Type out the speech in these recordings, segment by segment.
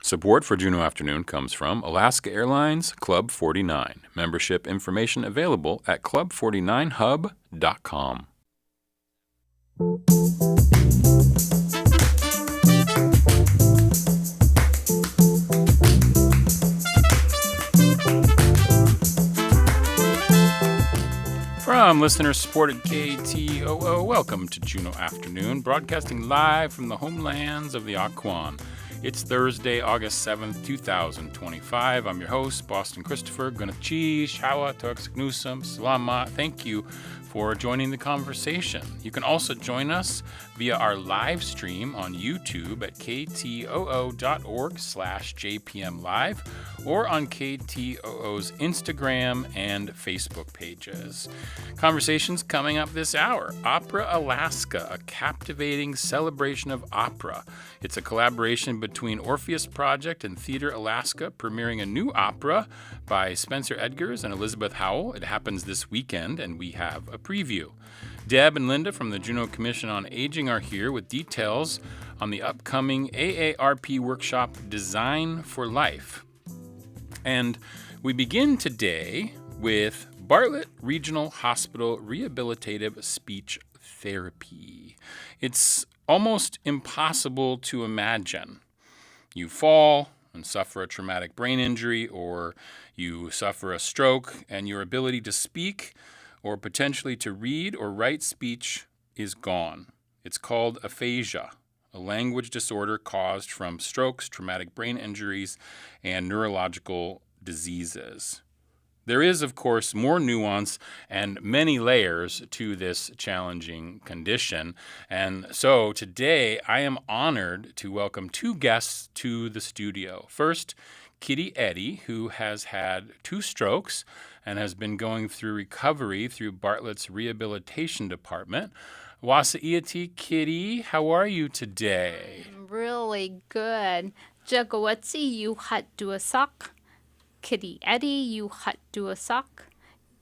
Support for Juneau Afternoon comes from Alaska Airlines Club 49. Membership information available at club49hub.com. From listener-supported KTOO, welcome to Juneau Afternoon, broadcasting live from the homelands of the Aquan. It's Thursday, August 7th, 2025. I'm your host, Boston Christopher. Gunachi, Shawa, Toxignusum, Salamat. Thank you for joining the conversation. You can also join us via our live stream on YouTube at ktoo.org/JPMLive or on KTOO's Instagram and Facebook pages. Conversations coming up this hour. Opera Alaska, a captivating celebration of opera. It's a collaboration between Orpheus Project and Theater Alaska, premiering a new opera by Spencer Edgars and Elizabeth Howell. It happens this weekend, and we have a preview. Deb and Linda from the Juneau Commission on Aging are here with details on the upcoming AARP workshop, Design for Life. And we begin today with Bartlett Regional Hospital Rehabilitative Speech Therapy. It's almost impossible to imagine. You fall and suffer a traumatic brain injury, or you suffer a stroke, and your ability to speak or potentially to read or write speech is gone. It's called aphasia, a language disorder caused from strokes, traumatic brain injuries, and neurological diseases. There is, of course, more nuance and many layers to this challenging condition. And so today I am honored to welcome two guests to the studio. First, Kitty Eddy, who has had 2 strokes and has been going through recovery through Bartlett's rehabilitation department. Wasai'ati, Kitty, how are you today? Really good. Jagawatsi, you hat duasak. Kitty Eddy, you hat duasak.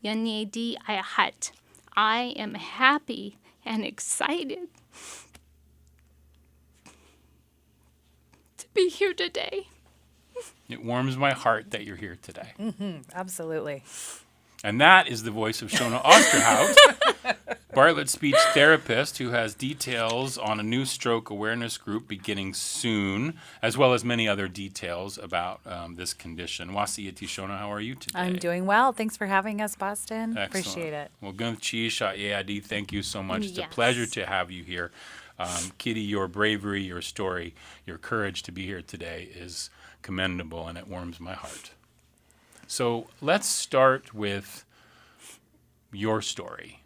Yanyedi, I hat. I am happy and excited to be here today. It warms my heart that you're here today. Mm-hmm, absolutely. And that is the voice of Shona Osterhout, Bartlett speech therapist, who has details on a new stroke awareness group beginning soon, as well as many other details about this condition. Wasai'ati, Shona, how are you today? I'm doing well. Thanks for having us, Boston. Excellent. Appreciate it. Well, Gunchi Sha'yadi, thank you so much. It's a Yes. pleasure to have you here. Kitty, your bravery, your story, your courage to be here today is commendable, and it warms my heart. So let's start with your story.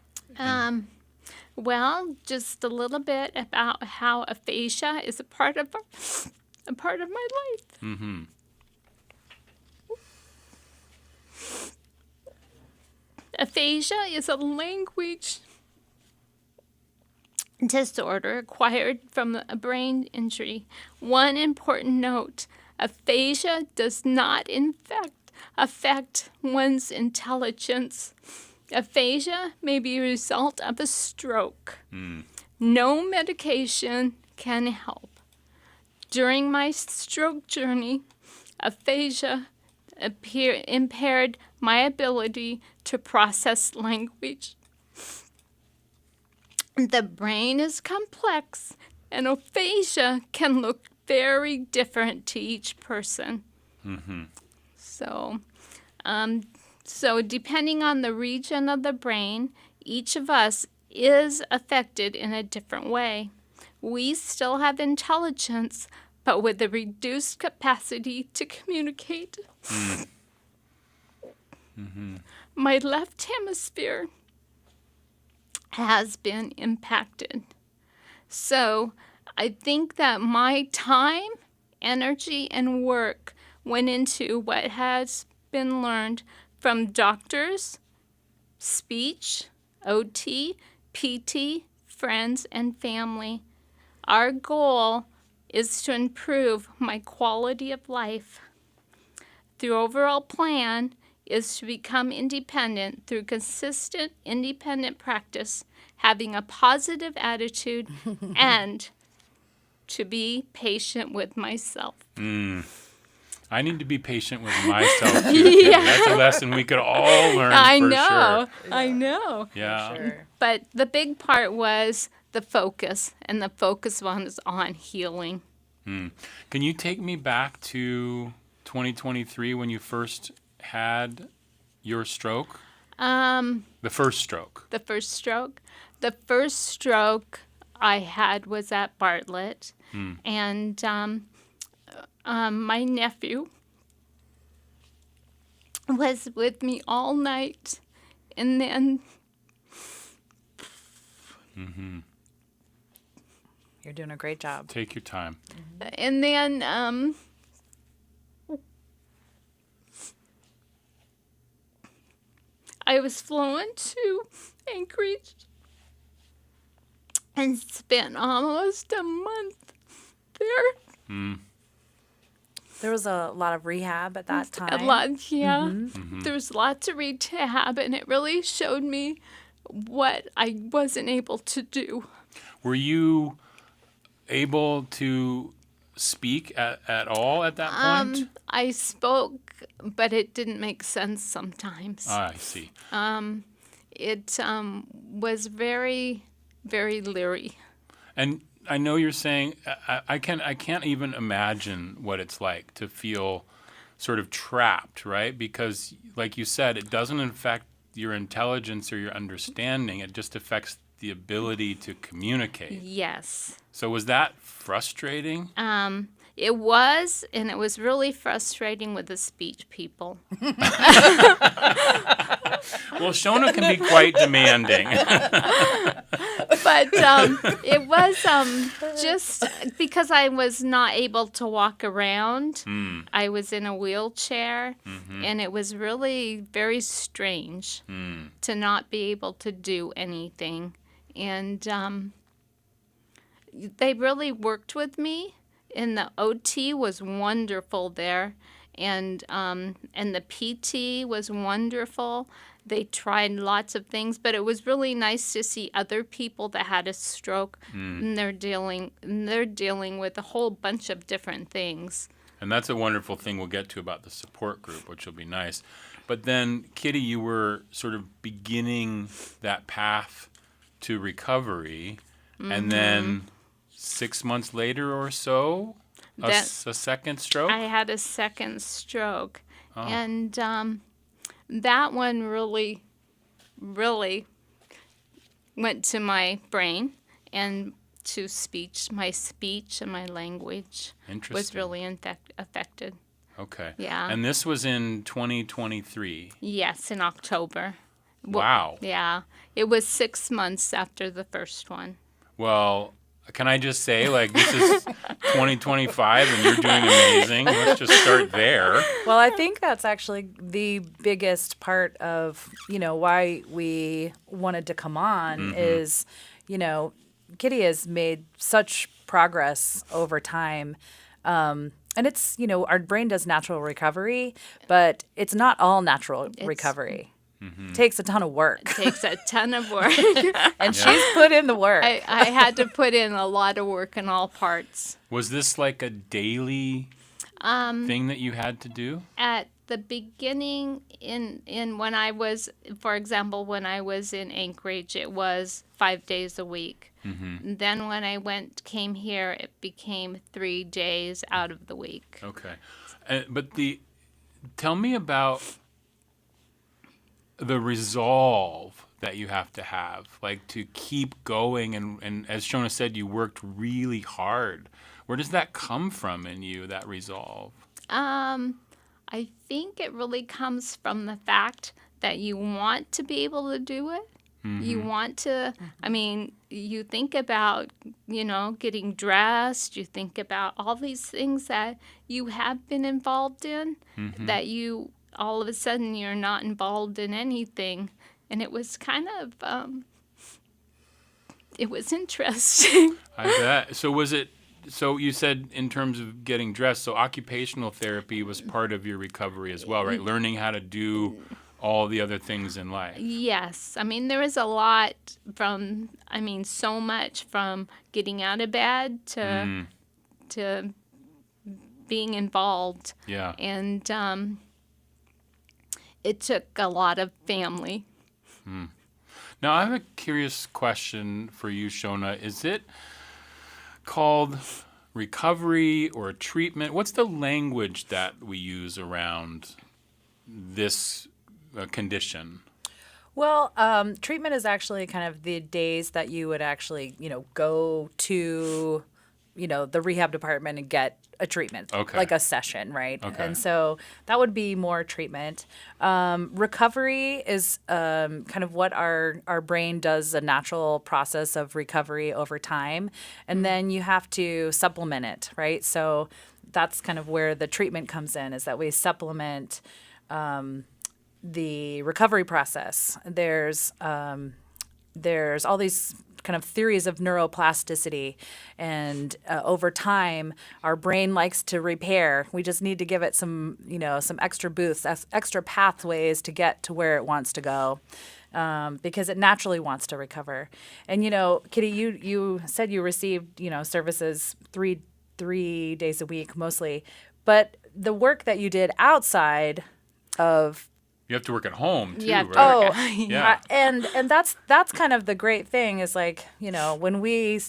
Well, just a little bit about how aphasia is a part of my life. Mm-hmm. Aphasia is a language disorder acquired from a brain injury. One important note, aphasia does not affect one's intelligence. Aphasia may be a result of a stroke. No medication can help. During my stroke journey, aphasia impaired my ability to process language. The brain is complex, and aphasia can look very different to each person. Mm-hmm. So depending on the region of the brain, each of us is affected in a different way. We still have intelligence, but with a reduced capacity to communicate. Mm-hmm. My left hemisphere has been impacted. So I think that my time, energy, and work went into what has been learned from doctors, speech, OT, PT, friends, and family. Our goal is to improve my quality of life. The overall plan is to become independent through consistent independent practice, having a positive attitude, and to be patient with myself. I need to be patient with myself too. Yeah. That's a lesson we could all learn I for know. sure. I know. Yeah. For sure. But the big part was the focus, and the focus was on healing. Can you take me back to 2023 when you first had your stroke? The first stroke. The first stroke? The first stroke I had was at Bartlett, and my nephew was with me all night, and then You're doing a great job. Take your time. and then I was flown to Anchorage and spent almost a month there. There was a lot of rehab at that time. A lot, yeah. There was lots of rehab, and it really showed me what I wasn't able to do. Were you able to speak at all at that point? I spoke, but it didn't make sense sometimes. I see. It was very, very leery. And I know you're saying I can't even imagine what it's like to feel sort of trapped, right? Because, like you said, it doesn't affect your intelligence or your understanding. It just affects the ability to communicate. Yes. So was that frustrating? It was, and it was really frustrating with the speech people. Well, Shona can be quite demanding. But it was just because I was not able to walk around. I was in a wheelchair, and it was really very strange to not be able to do anything. And they really worked with me, and the OT was wonderful there, and the PT was wonderful. They tried lots of things, but it was really nice to see other people that had a stroke, and they're dealing with a whole bunch of different things. And that's a wonderful thing we'll get to about the support group, which will be nice. But then, Kitty, you were sort of beginning that path to recovery, and then 6 months later or so, a second stroke? I had a second stroke, and that one really, really went to my brain and to speech. My speech and my language was really affected. Okay. Yeah. And this was in 2023? Yes, in October. Wow. Yeah. It was 6 months after the first one. Well, can I just say, like, this is 2025 and you're doing amazing. Let's just start there. Well, I think that's actually the biggest part of, why we wanted to come on is, Kitty has made such progress over time. And it's, our brain does natural recovery, but it's not all natural recovery. It takes a ton of work. It takes a ton of work. And she's put in the work. I had to put in a lot of work in all parts. Was this like a daily thing that you had to do? At the beginning, in when I was, for example, when I was in Anchorage, it was 5 days a week. Then when I came here, it became 3 days out of the week. Okay. But tell me about the resolve that you have to have, like to keep going. And as Shona said, you worked really hard. Where does that come from in you, that resolve? I think it really comes from the fact that you want to be able to do it. You want to, you think about, getting dressed. You think about all these things that you have been involved in, that you, all of a sudden, you're not involved in anything. And it was kind of, it was interesting. I bet. So you said in terms of getting dressed, so occupational therapy was part of your recovery as well, right? Learning how to do all the other things in life. Yes. There was a lot from, so much from getting out of bed to being involved. Yeah. And it took a lot of family. Now, I have a curious question for you, Shona. Is it called recovery or treatment? What's the language that we use around this condition? Well, treatment is actually kind of the days that you would actually, go to, the rehab department and get a treatment, Okay. like a session, right? Okay. And so that would be more treatment. Recovery is kind of what our brain does, a natural process of recovery over time. And then you have to supplement it, right? So that's kind of where the treatment comes in, is that we supplement the recovery process. There's all these kind of theories of neuroplasticity, and over time, our brain likes to repair. We just need to give it some extra boosts, extra pathways to get to where it wants to go, because it naturally wants to recover. And Kitty, you said you received services three days a week mostly, but the work that you did outside of You have to work at home, too, Yeah. right? Oh, Yeah. and that's kind of the great thing is like, when we,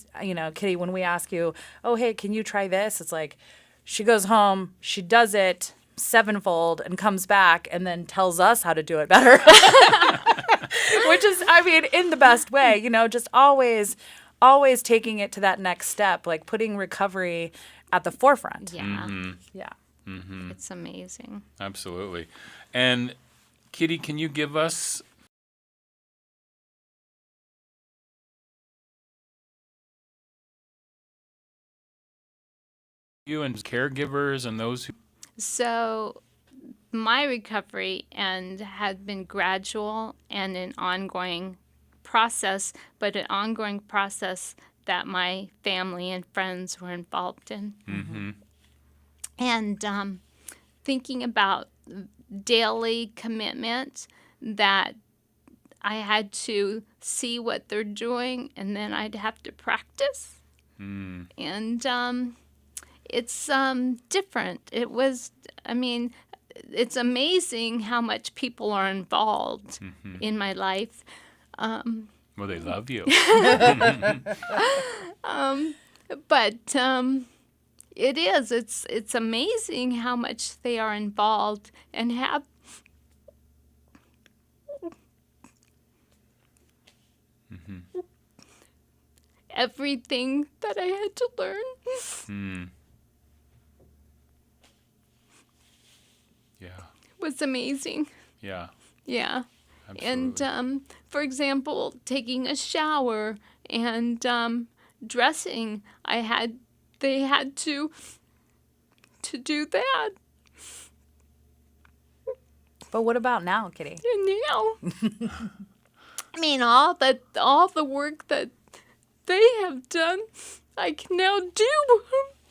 Kitty, when we ask you, oh, hey, can you try this? It's like she goes home, she does it sevenfold and comes back and then tells us how to do it better. Which is, in the best way, just always taking it to that next step, like putting recovery at the forefront. Yeah. Yeah. It's amazing. Absolutely. And Kitty, can you give us you and caregivers and those who So my recovery had been gradual and an ongoing process, but an ongoing process that my family and friends were involved in. And thinking about daily commitment, that I had to see what they're doing and then I'd have to practice. And it's different. It's amazing how much people are involved in my life. well, they love you. But it is. It's amazing how much they are involved and have everything that I had to learn Yeah. was amazing. Yeah. Yeah. Absolutely. And for example, taking a shower and dressing, they had to do that. But what about now, Kitty? And now, all the work that they have done, I can now do.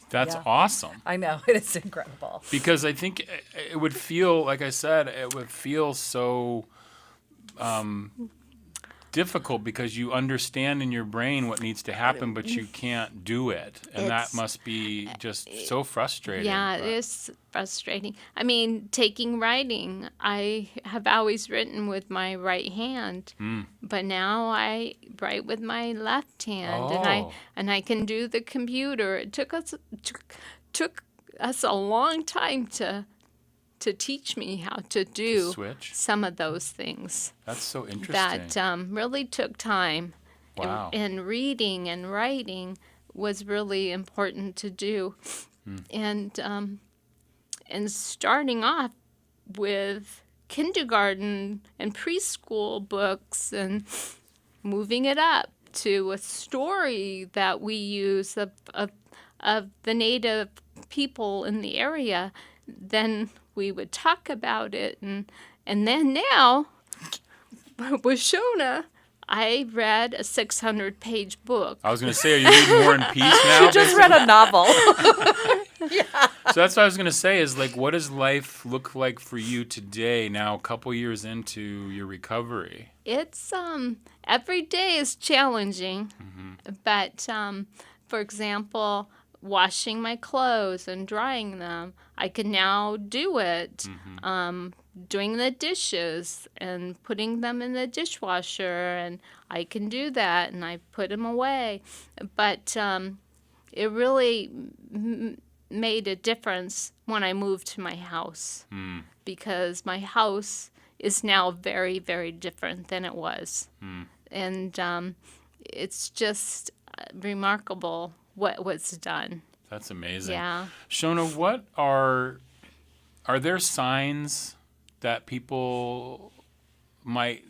That's Yeah. awesome. I know, it is incredible. Because I think it would feel, like I said, it would feel so difficult because you understand in your brain what needs to happen, but you can't do it. And that It's- must be just so frustrating. Yeah, but- it is frustrating. taking writing, I have always written with my right hand, but now I write with my left hand, Oh. and I can do the computer. It took us a long time to teach me how to do switch? some of those things. That's so interesting. That really took time. Wow. And reading and writing was really important to do. And starting off with kindergarten and preschool books and moving it up to a story that we use of the native people in the area, then we would talk about it. And then now, with Shona, I read a 600-page book. I was going to say, are you reading War and Peace now? You just read a novel. So that's what I was going to say is, like, what does life look like for you today, now a couple years into your recovery? It's every day is challenging, but for example, washing my clothes and drying them. I can now do it. Doing the dishes and putting them in the dishwasher, and I can do that, and I put them away. But it really made a difference when I moved to my house, because my house is now very, very different than it was. And it's just remarkable what was done. That's amazing. Yeah. Shona, what are there signs that people might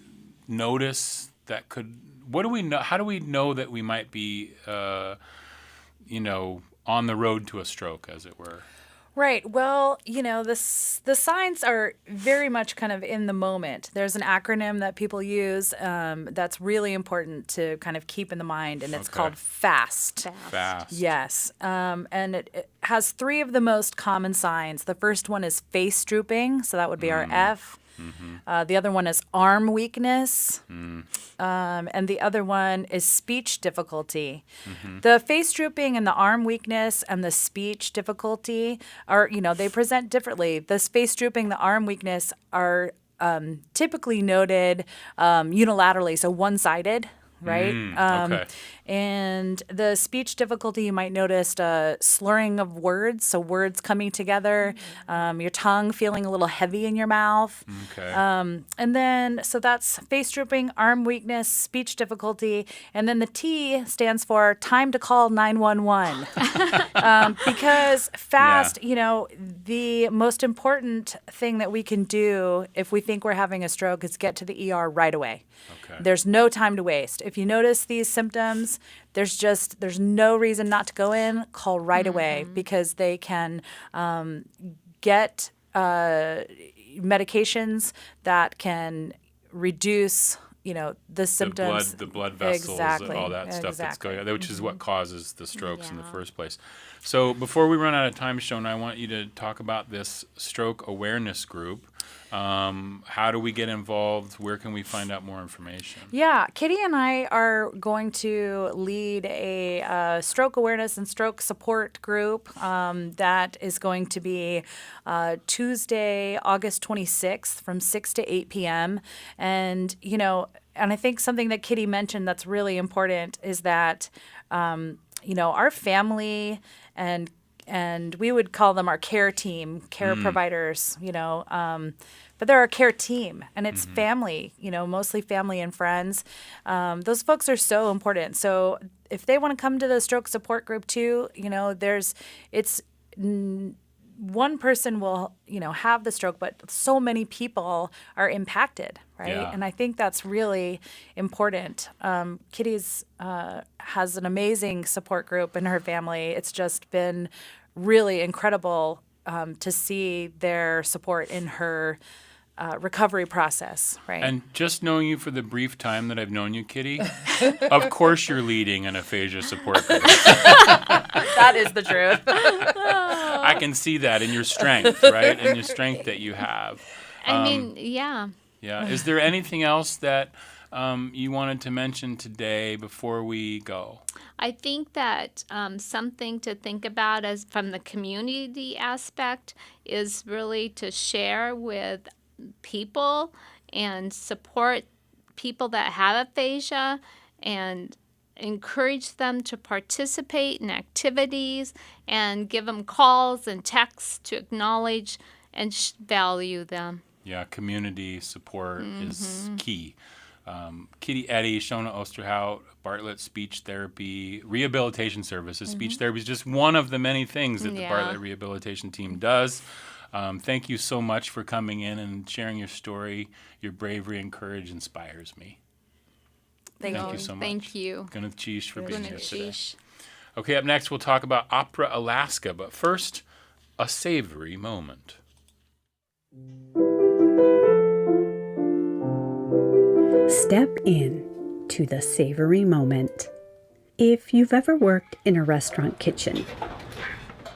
notice that could, what do we know, how do we know that we might be, on the road to a stroke, as it were? Right. Well, the signs are very much kind of in the moment. There's an acronym that people use that's really important to kind of keep in the mind, and it's called FAST. Fast. Yes. And it has 3 of the most common signs. The first one is face drooping, so that would be our F. The other one is arm weakness, and the other one is speech difficulty. The face drooping and the arm weakness and the speech difficulty are, they present differently. The face drooping, the arm weakness are typically noted unilaterally, so one-sided. Right? Okay. And the speech difficulty, you might notice slurring of words, so words coming together, your tongue feeling a little heavy in your mouth. Okay. And then, so that's face drooping, arm weakness, speech difficulty. And then the T stands for time to call 911. Because FAST, the most important thing that we can do if we think we're having a stroke is get to the ER right away. Okay. There's no time to waste. If you notice these symptoms, there's no reason not to go in. Call right away, because they can get medications that can reduce, the symptoms. The blood vessels, Exactly. all that stuff that's Exactly. going on, which is what causes the strokes in the first place. So before we run out of time, Shona, I want you to talk about this stroke awareness group. How do we get involved? Where can we find out more information? Yeah, Kitty and I are going to lead a stroke awareness and stroke support group that is going to be Tuesday, August 26th from 6 to 8 p.m. And, and I think something that Kitty mentioned that's really important is that, our family and we would call them our care team, care providers, but they're our care team, and it's family, mostly family and friends. Those folks are so important. So if they want to come to the stroke support group too, one person will, have the stroke, but so many people are impacted, right? Yeah. And I think that's really important. Kitty's has an amazing support group in her family. It's just been really incredible to see their support in her recovery process, right? And just knowing you for the brief time that I've known you, Kitty, of course you're leading an aphasia support group. That is the truth. I can see that in your strength, right? In your strength that you have. Yeah. Yeah. Is there anything else that you wanted to mention today before we go? I think that something to think about as from the community aspect is really to share with people and support people that have aphasia and encourage them to participate in activities and give them calls and texts to acknowledge and value them. Yeah, community support is key. Kitty Eddy, Shona Osterhout, Bartlett Speech Therapy, Rehabilitation Services. Speech therapy is just one of the many things that the Bartlett Rehabilitation team does. Thank you so much for coming in and sharing your story. Your bravery and courage inspires me. Thank you so much. Thank you. Gwyneth Cheesh for being here today. Sheesh. Okay, up next we'll talk about Opera Alaska, but first, a savory moment. Step in to the savory moment. If you've ever worked in a restaurant kitchen,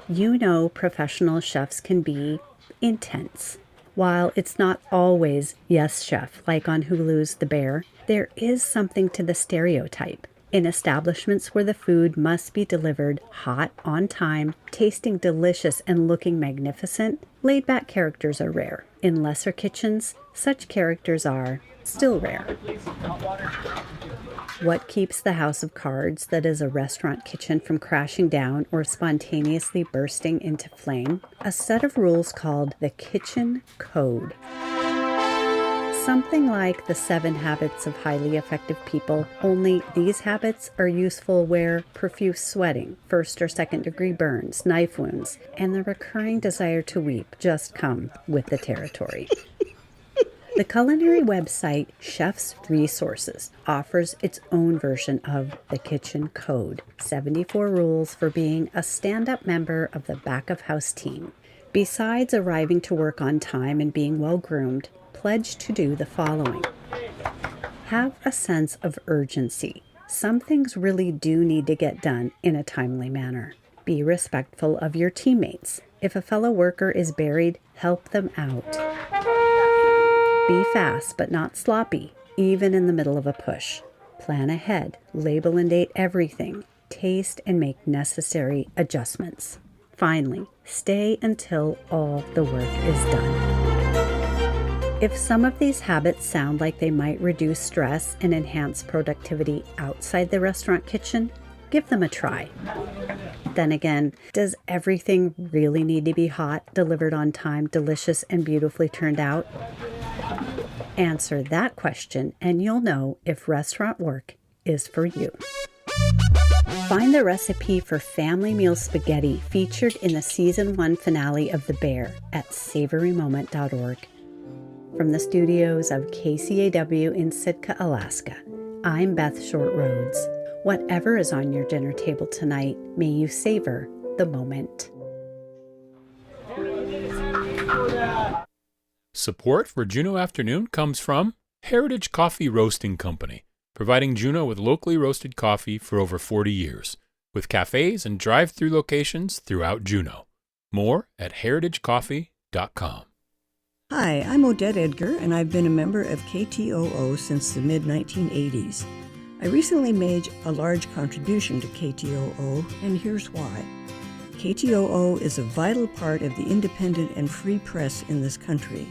you know professional chefs can be intense. While it's not always yes chef, like on Hulu's The Bear, there is something to the stereotype. In establishments where the food must be delivered hot, on time, tasting delicious and looking magnificent, laid-back characters are rare. In lesser kitchens, such characters are still rare. What keeps the house of cards that is a restaurant kitchen from crashing down or spontaneously bursting into flame? A set of rules called the Kitchen Code. Something like the 7 habits of highly effective people, only these habits are useful where profuse sweating, first or second degree burns, knife wounds, and the recurring desire to weep just come with the territory. The culinary website Chef's Resources offers its own version of the Kitchen Code, 74 rules for being a stand-up member of the back-of-house team. Besides arriving to work on time and being well-groomed, pledge to do the following. Have a sense of urgency. Some things really do need to get done in a timely manner. Be respectful of your teammates. If a fellow worker is buried, help them out. Be fast but not sloppy, even in the middle of a push. Plan ahead, label and date everything, taste and make necessary adjustments. Finally, stay until all the work is done. If some of these habits sound like they might reduce stress and enhance productivity outside the restaurant kitchen, give them a try. Then again, does everything really need to be hot, delivered on time, delicious, and beautifully turned out? Answer that question and you'll know if restaurant work is for you. Find the recipe for family meal spaghetti featured in the Season 1 finale of The Bear at savorymoment.org. From the studios of KCAW in Sitka, Alaska, I'm Beth Short Rhodes. Whatever is on your dinner table tonight, may you savor the moment. Support for Juneau Afternoon comes from Heritage Coffee Roasting Company, providing Juneau with locally roasted coffee for over 40 years, with cafes and drive-through locations throughout Juneau. More at heritagecoffee.com. Hi, I'm Odette Edgar, and I've been a member of KTOO since the mid-1980s. I recently made a large contribution to KTOO, and here's why. KTOO is a vital part of the independent and free press in this country.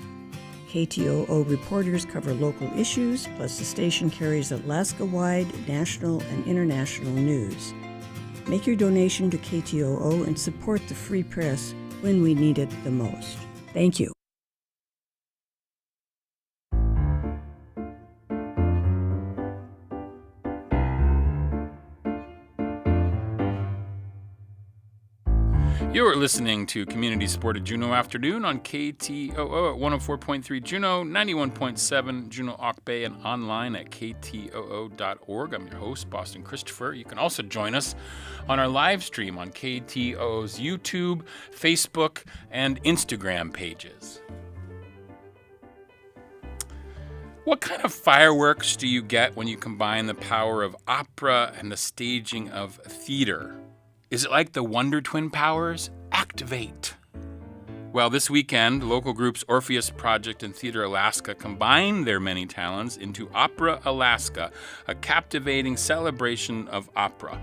KTOO reporters cover local issues, plus the station carries Alaska-wide, national, and international news. Make your donation to KTOO and support the free press when we need it the most. Thank you. You're listening to Community Supported Juneau Afternoon on KTOO at 104.3 Juneau, 91.7 Juneau Auk Bay, and online at ktoo.org. I'm your host, Boston Christopher. You can also join us on our live stream on KTOO's YouTube, Facebook, and Instagram pages. What kind of fireworks do you get when you combine the power of opera and the staging of theater? Is it like the Wonder Twin powers? Activate! Well, this weekend, local groups Orpheus Project and Theater Alaska combined their many talents into Opera Alaska, a captivating celebration of opera.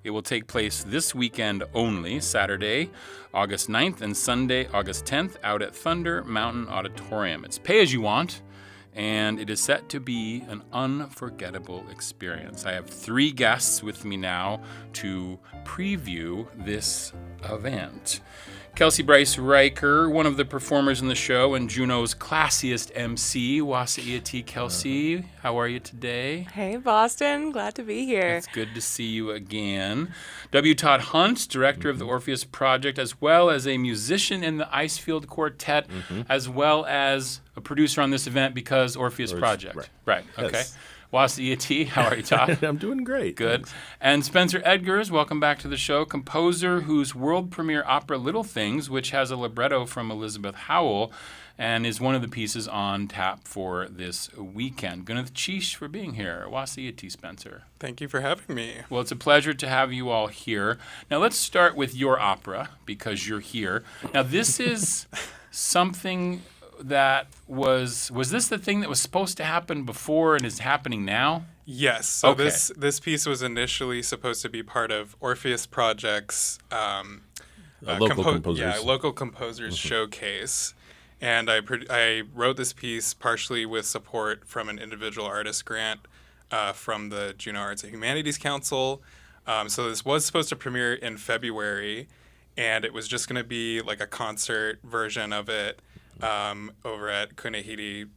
It will take place this weekend only, Saturday, August 9th, and Sunday, August 10th, out at Thunder Mountain Auditorium. It's pay as you want, and it is set to be an unforgettable experience. I have 3 guests with me now to preview this event. Kelsey, Bryce, Riker, one of the performers in the show and Juneau's classiest MC, Wasa'iati Kelsey. How are you today? Hey, Boston. Glad to be here. It's good to see you again. Todd Hunt, director of the Orpheus Project, as well as a musician in the Icefield Quartet, as well as a producer on this event because Orpheus Project. Right. Okay. Yes. Wasa'iati, how are you, Todd? I'm doing great. Good. Thanks. And Spencer Edgars, welcome back to the show, composer whose world premiere opera Little Things, which has a libretto from Elizabeth Howell, and is one of the pieces on tap for this weekend. Gunneth Cheesh for being here. Wasa'iati, Spencer. Thank you for having me. Well, it's a pleasure to have you all here. Now, let's start with your opera, because you're here. Now, this is something that was this the thing that was supposed to happen before and is happening now? Yes. So Okay. this piece was initially supposed to be part of Orpheus Project's local composers. Yeah, local composers showcase. And I wrote this piece partially with support from an individual artist grant from the Juneau Arts and Humanities Council. So this was supposed to premiere in February, and it was just going to be like a concert version of it over at Kunahiti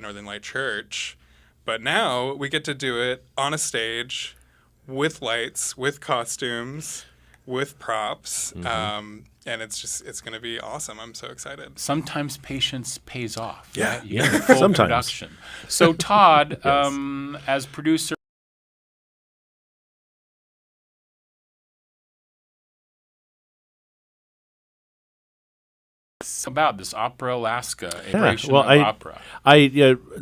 Northern Light Church. But now we get to do it on a stage with lights, with costumes, with props. And it's going to be awesome. I'm so excited. Sometimes patience pays off. Yeah. Right? Yeah. Full Sometimes. production. So Todd, Yes. as producer, about this Opera Alaska, a creation of opera.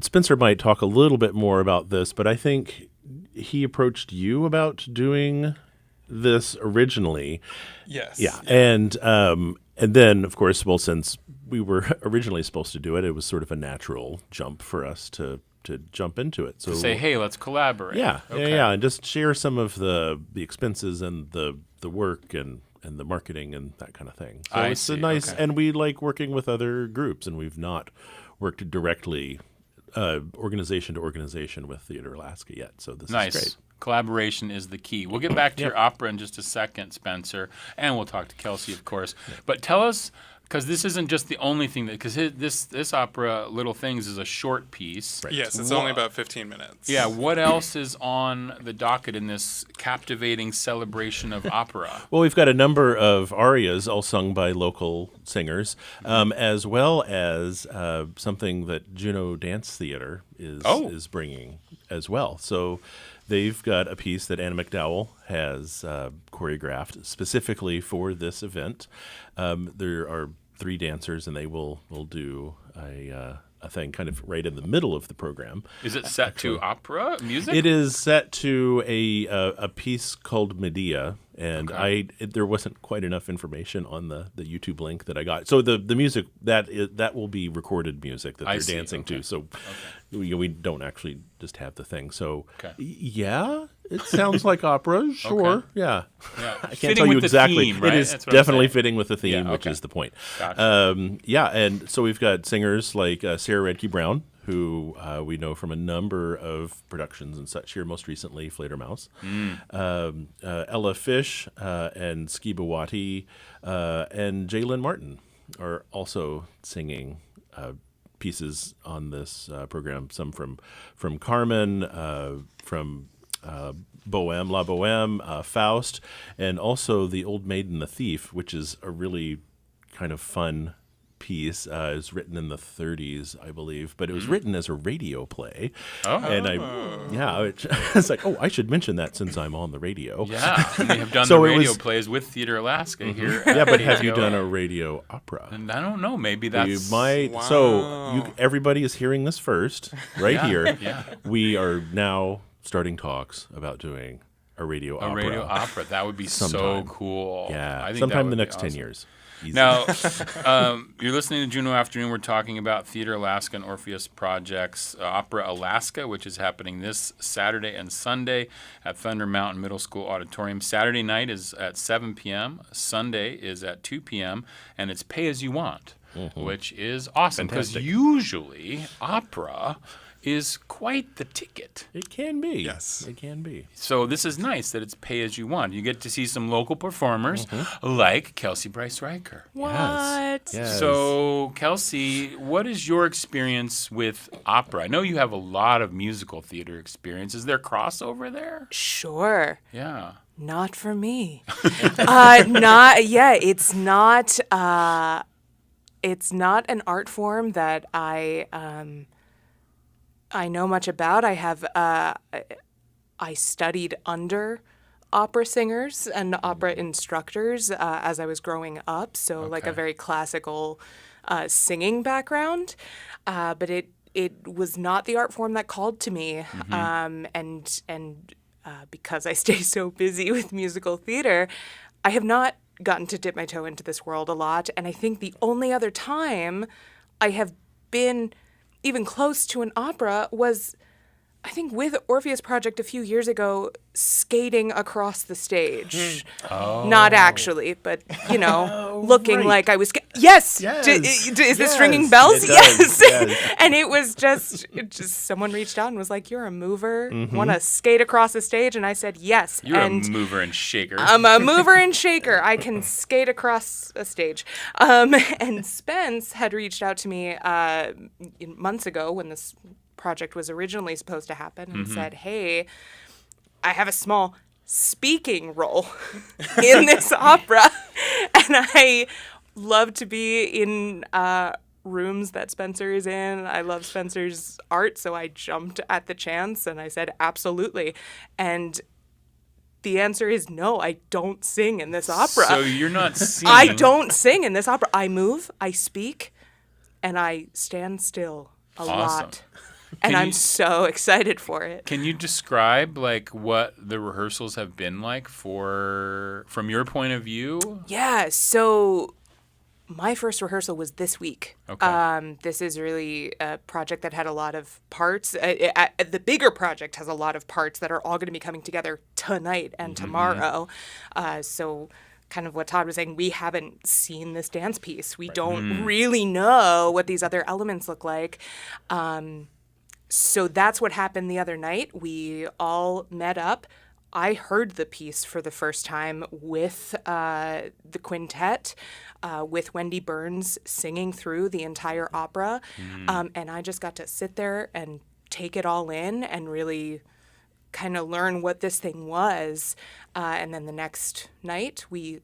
Spencer might talk a little bit more about this, but I think he approached you about doing this originally. Yes. Yeah. And then, of course, well, since we were originally supposed to do it, it was sort of a natural jump for us to jump into it. So To say, hey, let's collaborate. yeah, Okay. yeah, and just share some of the expenses and the work and the marketing and that kind of thing. So I it's see, a nice, okay. and we like working with other groups, and we've not worked directly organization to organization with Theater Alaska yet. So this Nice. is great. Collaboration is the key. We'll get back to your opera in just a second, Spencer, and we'll talk to Kelsey, of course. But tell us, because this isn't just the only thing because this opera, Little Things, is a short piece. Right. Yes, it's only about 15 minutes. Yeah. What else is on the docket in this captivating celebration of opera? Well, we've got a number of arias all sung by local singers, as well as something that Juneau Dance Theater is bringing as well. So they've got a piece that Anna McDowell has choreographed specifically for this event. There are 3 dancers, and they will do a thing kind of right in the middle of the program. Is it set to opera music? It is set to a piece called Medea, and there wasn't quite enough information on the YouTube link that I got. So the music that will be recorded music that I they're see. dancing Okay. to. So we don't actually just have the thing. So Okay. yeah, it sounds like opera. Sure, Okay. yeah. Yeah. I can't Fitting tell you with the exactly. theme, right? It is That's what I'm definitely saying. fitting with the theme, Yeah, which okay. is the point. Gotcha. Yeah, and so we've got singers like Sarah Redke Brown, who we know from a number of productions and such here, most recently Fledermaus. Ella Fish and Skibawati and Jalen Martin are also singing pieces on this program. Some from Carmen, from Bohème, La Bohème, Faust, and also The Old Maid and the Thief, which is a really kind of fun piece. Is written in the 30s, I believe, but it was written as a radio play. Oh. And it's like, I should mention that since I'm on the radio. Yeah, and they have done So the it radio was- plays with Theater Alaska here. Yeah, at but have you KTOO. done a radio opera? And I don't know. Maybe that's You might. Wow. So everybody is hearing this first, right Yeah, here. yeah. We are now starting talks about doing a radio a opera. radio opera. That would be so Sometime. cool. Yeah, I think sometime in that the would be next 10 awesome. years. Easy. Now, you're listening to Juneau Afternoon. We're talking about Theater Alaska and Orpheus Project's Opera Alaska, which is happening this Saturday and Sunday at Thunder Mountain Middle School Auditorium. Saturday night is at 7 p.m. Sunday is at 2 p.m. And it's pay as you want, which is awesome because Fantastic. usually opera is quite the ticket. It can be. Yes. It can be. So this is nice that it's pay as you want. You get to see some local performers like Kelsey Bryce Riker. What? Yes. So, Kelsey, what is your experience with opera? I know you have a lot of musical theater experience. Is there crossover there? Sure. Yeah. Not for me. It's not. It's not an art form that I know much about. I studied under opera singers and opera instructors as I was growing up, so like a Okay. very classical singing background. But it was not the art form that called to me, and because I stay so busy with musical theater, I have not gotten to dip my toe into this world a lot. And I think the only other time I have been even close to an opera was I think with Orpheus Project a few years ago, skating across the stage. Not actually, but, looking like I was... Yes! Is this ringing bells? It does, Yes! And it was just someone reached out and was like, you're a mover, want to skate across the stage? And I said, yes. You're and a mover and shaker. I'm a mover and shaker. I can skate across a stage. And Spence had reached out to me months ago when this project was originally supposed to happen and said, hey, I have a small speaking role in this opera, and I love to be in rooms that Spencer is in. I love Spencer's art, so I jumped at the chance and I said absolutely. And the answer is no, I don't sing in this opera. So you're not singing. I don't sing in this opera. I move, I speak, and I stand still a lot. And I'm so excited for it. Can you describe what the rehearsals have been like from your point of view? Yeah, so my first rehearsal was this week. Okay. This is really a project that had a lot of parts. The bigger project has a lot of parts that are all going to be coming together tonight and tomorrow. So kind of what Todd was saying, we haven't seen this dance piece. We don't really know what these other elements look like. So that's what happened the other night. We all met up. I heard the piece for the first time with the quintet, with Wendy Burns singing through the entire opera. And I just got to sit there and take it all in and really kind of learn what this thing was. And then the next night, we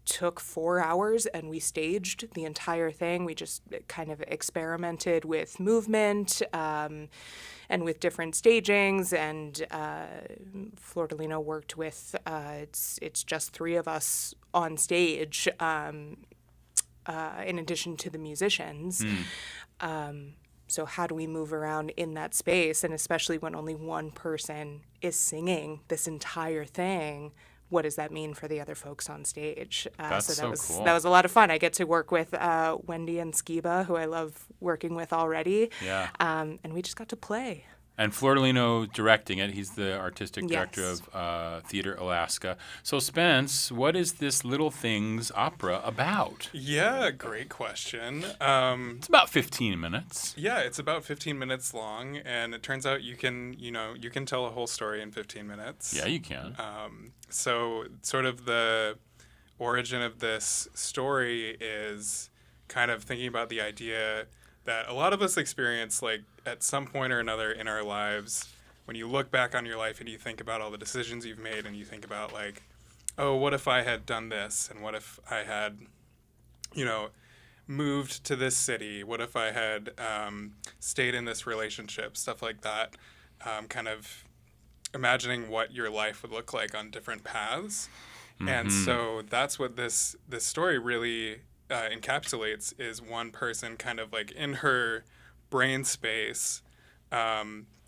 took 4 hours and we staged the entire thing. We just kind of experimented with movement and with different stagings. And Flor-de-Lino worked with, it's just 3 of us on stage in addition to the musicians. So how do we move around in that space? And especially when only one person is singing this entire thing, what does that mean for the other folks on stage? That's so cool. That was a lot of fun. I get to work with Wendy and Skiba, who I love working with already. Yeah. And we just got to play. And Flor-de-Lino directing it. He's the artistic director Yes. of Theater Alaska. So, Spence, what is this Little Things opera about? Yeah, great question. It's about 15 minutes. Yeah, it's about 15 minutes long, and it turns out you can tell a whole story in 15 minutes. Yeah, you can. So sort of the origin of this story is kind of thinking about the idea that a lot of us experience, at some point or another in our lives, when you look back on your life and you think about all the decisions you've made and you think about oh, what if I had done this? And what if I had, moved to this city? What if I had stayed in this relationship? Stuff like that. Kind of imagining what your life would look like on different paths. And so that's what this story really encapsulates, is one person kind of in her brain space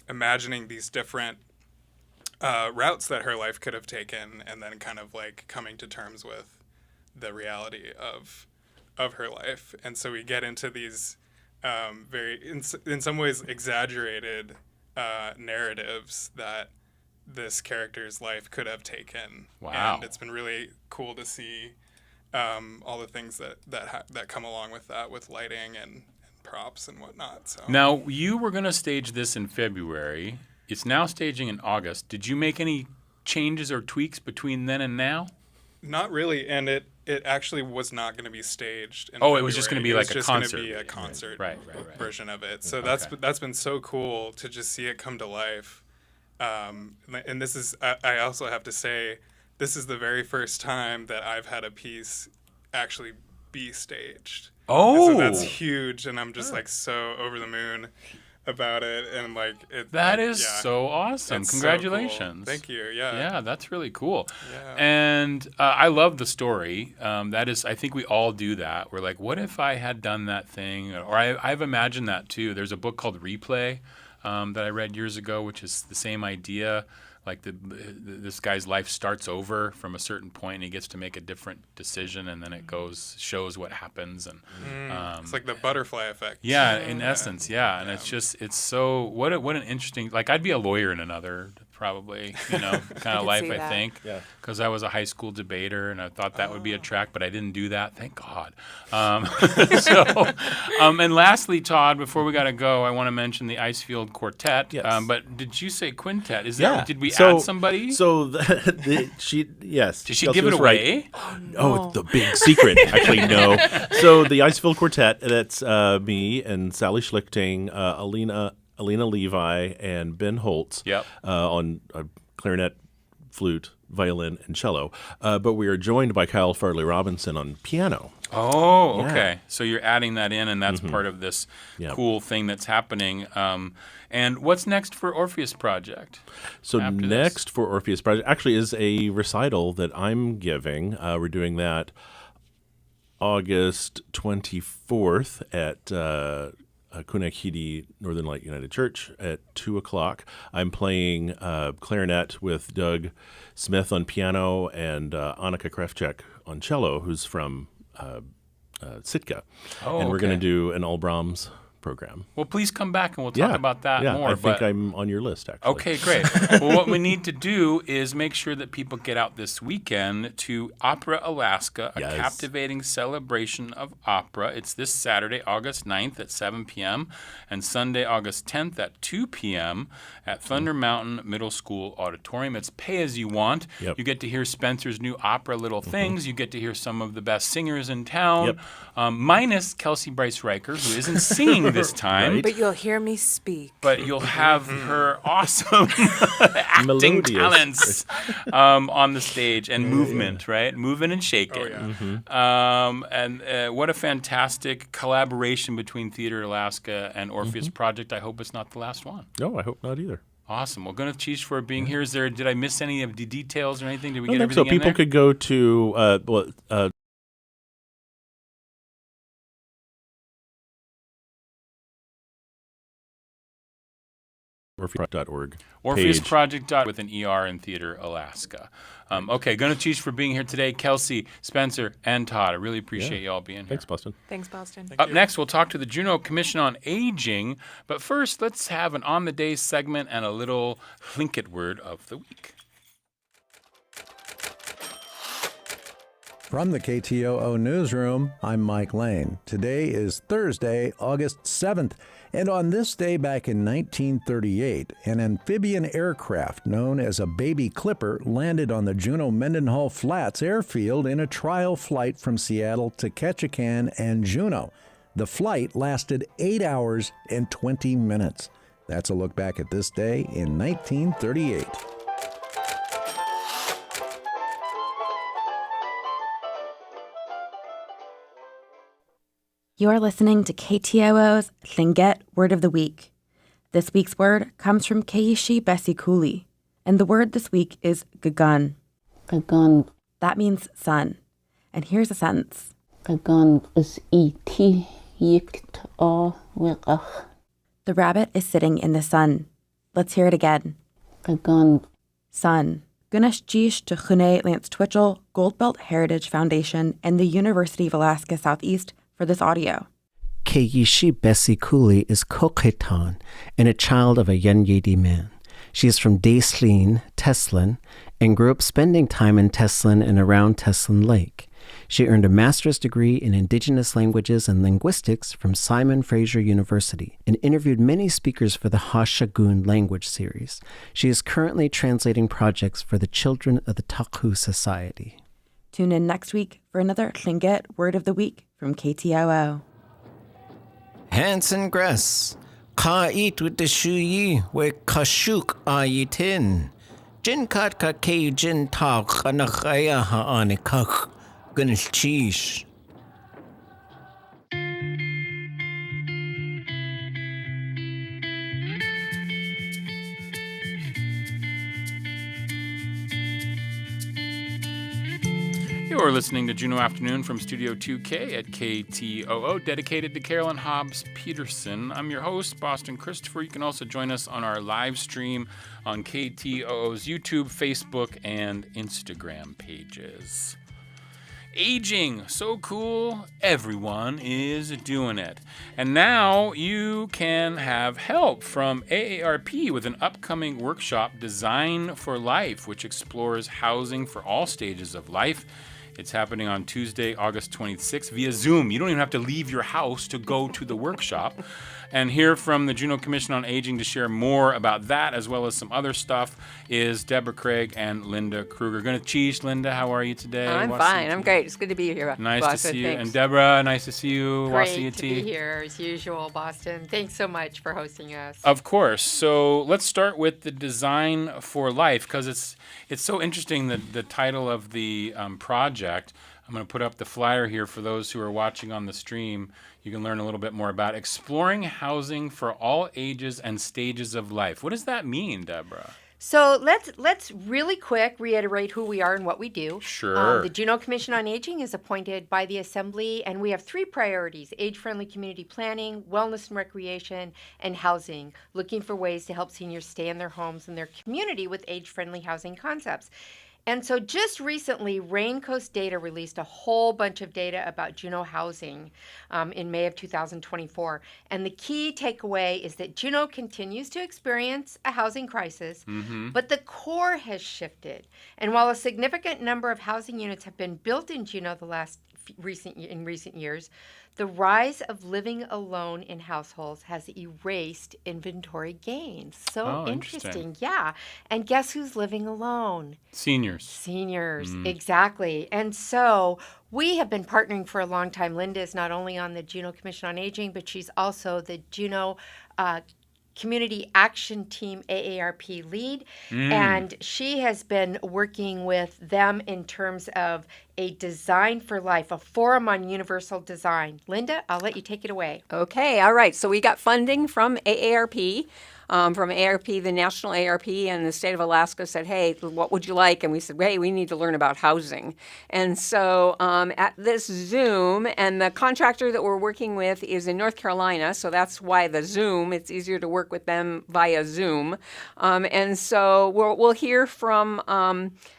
imagining these different routes that her life could have taken, and then kind of coming to terms with the reality of her life. And so we get into these very in some ways exaggerated narratives that this character's life could have taken. Wow. And it's been really cool to see all the things that come along with that, with lighting and props and whatnot. So Now, you were going to stage this in February. It's now staging in August. Did you make any changes or tweaks between then and now? Not really, and it actually was not going to be staged in Oh, it was just going to be February. like a It was concert. just going to be a concert Right. version of it. So Okay. that's been so cool to just see it come to life. And this is, I also have to say, this is the very first time that I've had a piece actually be staged. Oh! And so that's huge, and I'm just so over the moon about it, and That is yeah. so awesome. It's so cool. Congratulations. Thank you. Yeah. Yeah, that's really cool. Yeah. And I love the story. That is, I think we all do that. We're like, what if I had done that thing? Or I've imagined that too. There's a book called Replay that I read years ago, which is the same idea, like this guy's life starts over from a certain point, and he gets to make a different decision, and then it shows what happens, and it's like the butterfly effect. Yeah, in essence, yeah. And it's so what an interesting, like, I'd be a lawyer in another probably, kind of life, I think, because I was a high school debater, and I thought that would be a track, but I didn't do that, thank God. And lastly, Todd, before we got to go, I want to mention the Icefield Quartet. Yes. But did you say quintet? Did we So- add somebody? So she yes. Did she Kelsey give it was right. away? Oh, it's the big secret. Actually, no. So the Icefield Quartet, that's me and Sally Schlichting, Alina Levi, and Ben Holtz on clarinet, flute, violin, and cello. But we are joined by Kyle Farley Robinson on piano. Oh, Yeah. okay. So you're adding that in, and that's part of this cool thing that's happening. And what's next for Orpheus Project? So after next this? for Orpheus Project actually is a recital that I'm giving. We're doing that August 24th at Kunakidi Northern Light United Church at 2 o'clock. I'm playing clarinet with Doug Smith on piano and Annika Krefchek on cello, who's from Sitka. Oh, and we're going to okay. do an all Brahms program. Well, please come back and we'll talk about that more. I think I'm on your list, actually. Okay, great. Well, what we need to do is make sure that people get out this weekend to Opera Alaska, a Yes. captivating celebration of opera. It's this Saturday, August 9th at 7 p.m. and Sunday, August 10th at 2 p.m. at Thunder Mountain Middle School Auditorium. It's pay as you want. Yep. You get to hear Spencer's new opera, Little Things. You get to hear some of the best singers in town, minus Kelsey Bryce Riker, who isn't singing this time. Right. But you'll hear me speak. But you'll have her awesome acting Melodious. talents on the stage and movement, right? Moving and shaking. And what a fantastic collaboration between Theater Alaska and Orpheus Project. I hope it's not the last one. No, I hope not either. Awesome. Well, Gunnar Cheese for being here. Did I miss any of the details or anything? Did we I get don't think so. everything in People there? could go to Orpheus.org. Orpheus page. Project with an ER in Theater Alaska. Okay, Gunnar Cheese for being here today. Kelsey, Spencer, and Todd. I really appreciate you all being here. Thanks, Boston. Thanks, Boston. Up next, we'll talk to the Juneau Commission on Aging. But first, let's have an On the Day segment and a little Tlingit word of the week. From the KTOO Newsroom, I'm Mike Lane. Today is Thursday, August 7th, and on this day back in 1938, an amphibian aircraft known as a Baby Clipper landed on the Juneau Mendenhall Flats airfield in a trial flight from Seattle to Ketchikan and Juneau. The flight lasted 8 hours and 20 minutes. That's a look back at this day in 1938. You are listening to KTOO's Tlingit Word of the Week. This week's word comes from Keishi Besikuli, and the word this week is gagun. Gagan. That means sun. And here's a sentence. Gagan is iti yikt a wiqach. The rabbit is sitting in the sun. Let's hear it again. Gagan. Sun. Gunesh Jish to Juneau Lance Twitchell, Goldbelt Heritage Foundation, and the University of Alaska Southeast for this audio. Keishi Besikuli is Kokhetan and a child of a Yenyedi man. She is from Daislin, Teslin, and grew up spending time in Teslin and around Teslin Lake. She earned a master's degree in Indigenous Languages and Linguistics from Simon Fraser University and interviewed many speakers for the Hashagun language series. She is currently translating projects for the Children of the Taku Society. Tune in next week for another Tlingit Word of the Week from KTOO. Hanson Gress, Ka eat with the shuyi, we kashuk ayitin. Jin kat ka ke jin tak anakaya ha anikak, gunnish cheese. You're listening to Juneau Afternoon from Studio 2K at KTOO, dedicated to Carolyn Hobbs Peterson. I'm your host, Boston Christopher. You can also join us on our live stream on KTOO's YouTube, Facebook, and Instagram pages. Aging, so cool, everyone is doing it. And now you can have help from AARP with an upcoming workshop, Design for Life, which explores housing for all stages of life. It's happening on Tuesday, August 26th via Zoom. You don't even have to leave your house to go to the workshop. And here from the Juneau Commission on Aging to share more about that, as well as some other stuff, is Deborah Craig and Linda Kruger. Gonna cheese, Linda. How are you today? I'm fine. I'm great. It's good to be here. Nice Boston. to see you. Thanks. And Deborah, nice to see you. Great to be here as usual, Boston. Thanks so much for hosting us. Of course. So let's start with the Design for Life, because it's so interesting, the title of the project. I'm going to put up the flyer here for those who are watching on the stream. You can learn a little bit more about exploring housing for all ages and stages of life. What does that mean, Deborah? So let's really quick reiterate who we are and what we do. Sure. The Juneau Commission on Aging is appointed by the Assembly, and we have three priorities: age-friendly community planning, wellness and recreation, and housing, looking for ways to help seniors stay in their homes and their community with age-friendly housing concepts. And so just recently, Raincoast Data released a whole bunch of data about Juneau housing in May of 2024. And the key takeaway is that Juneau continues to experience a housing crisis, but the core has shifted. And while a significant number of housing units have been built in Juneau in recent years, the rise of living alone in households has erased inventory gains. So interesting. Yeah. And guess who's living alone? Seniors, exactly. And so we have been partnering for a long time. Linda is not only on the Juneau Commission on Aging, but she's also the Juneau Community Action Team AARP lead, and she has been working with them in terms of a Design for Life, a forum on universal design. Linda, I'll let you take it away. Okay, all right. So we got funding from AARP. From AARP, the national AARP, and the state of Alaska said, hey, what would you like? And we said, hey, we need to learn about housing. And so at this Zoom, and the contractor that we're working with is in North Carolina, so that's why the Zoom, it's easier to work with them via Zoom. And so we'll hear from,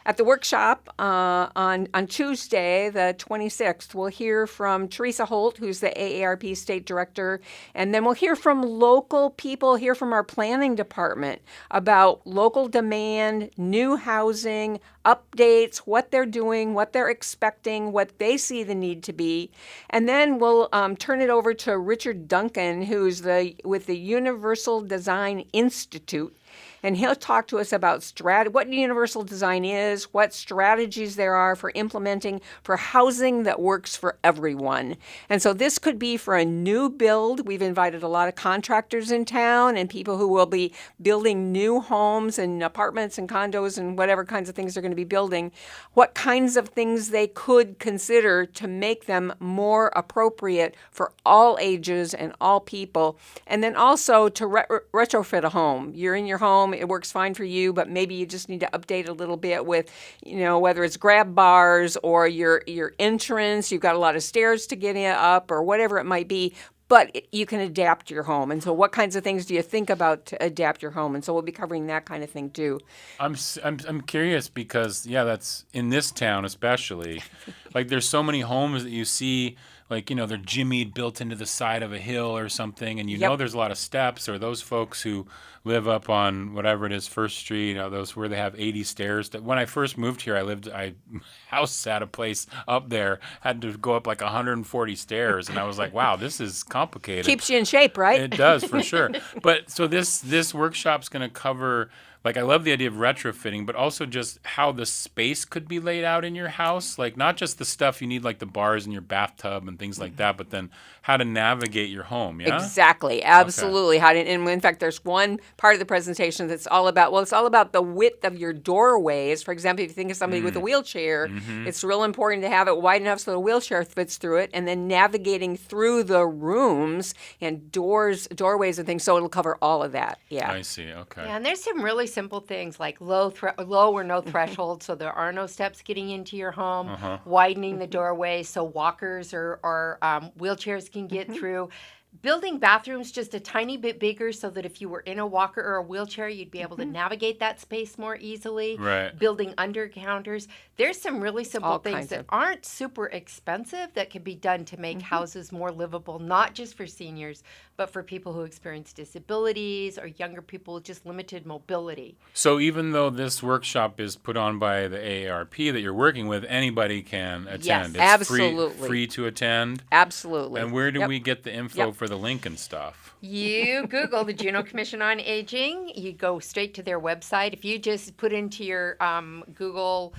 at the workshop on Tuesday, the 26th, we'll hear from Teresa Holt, who's the AARP state director, and then we'll hear from local people, hear from our planning department about local demand, new housing, updates, what they're doing, what they're expecting, what they see the need to be. And then we'll turn it over to Richard Duncan, who's with the Universal Design Institute. And he'll talk to us about what universal design is, what strategies there are for implementing for housing that works for everyone. And so this could be for a new build. We've invited a lot of contractors in town and people who will be building new homes and apartments and condos and whatever kinds of things they're going to be building, what kinds of things they could consider to make them more appropriate for all ages and all people. And then also to retrofit a home. You're in your home, it works fine for you, but maybe you just need to update a little bit with, whether it's grab bars or your entrance, you've got a lot of stairs to get up or whatever it might be, but you can adapt your home. And so what kinds of things do you think about to adapt your home? And so we'll be covering that kind of thing too. I'm curious because, that's in this town especially, like there's so many homes that you see, like, they're jimmied, built into the side of a hill or something, and know there's a lot of steps, or those folks who live up on whatever it is, First Street, those where they have 80 stairs. That when I first moved here, I house at a place up there, had to go up like 140 stairs, and I was like, wow, this is complicated. Keeps you in shape, right? It does, for sure. But so this workshop's going to cover, like, I love the idea of retrofitting, but also just how the space could be laid out in your house. Like, not just the stuff you need, like the bars in your bathtub and things like that, but then how to navigate your home, yeah? Exactly. Absolutely. Okay. And in fact, there's one part of the presentation that's all about, it's all about the width of your doorways. For example, if you think of somebody with a wheelchair, it's real important to have it wide enough so the wheelchair fits through it, and then navigating through the rooms and doorways and things, so it'll cover all of that. Yeah. I see. Okay. Yeah, and there's some really simple things like low or no threshold, so there are no steps getting into your home, Uh-huh. widening the doorway so walkers or wheelchairs can get through. Building bathrooms just a tiny bit bigger so that if you were in a walker or a wheelchair, you'd be able to navigate that space more easily. Right. Building under counters. There's some really simple All things kinds that of- aren't super expensive that can be done to make houses more livable, not just for seniors, but for people who experience disabilities or younger people with just limited mobility. So even though this workshop is put on by the AARP that you're working with, anybody can attend. Yes, It's absolutely. free to attend. Absolutely. And where do Yep. we get the info Yep. for the link and stuff? You Google the Juneau Commission on Aging. You go straight to their website. If you just put into your Google.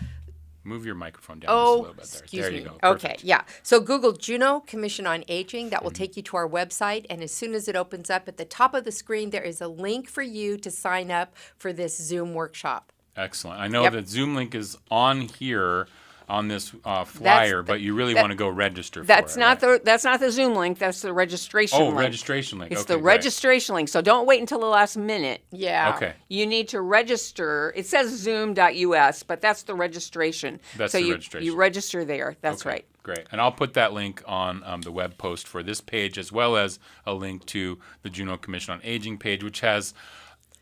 Move your microphone down just a little bit there. Excuse There me. you go. Okay, Perfect. yeah. So Google Juneau Commission on Aging. That will take you to our website. And as soon as it opens up, at the top of the screen, there is a link for you to sign up for this Zoom workshop. Excellent. I know Yep. that Zoom link is on here on this flyer, but you really want to go register for it. That's not the Zoom link. That's the registration link. Registration link. It's Okay, the great. registration link. So don't wait until the last minute. Yeah. Okay. You need to register. It says zoom.us, but that's the registration. That's so the you, registration. You register there. That's Okay, right. Great. And I'll put that link on the web post for this page, as well as a link to the Juneau Commission on Aging page, which has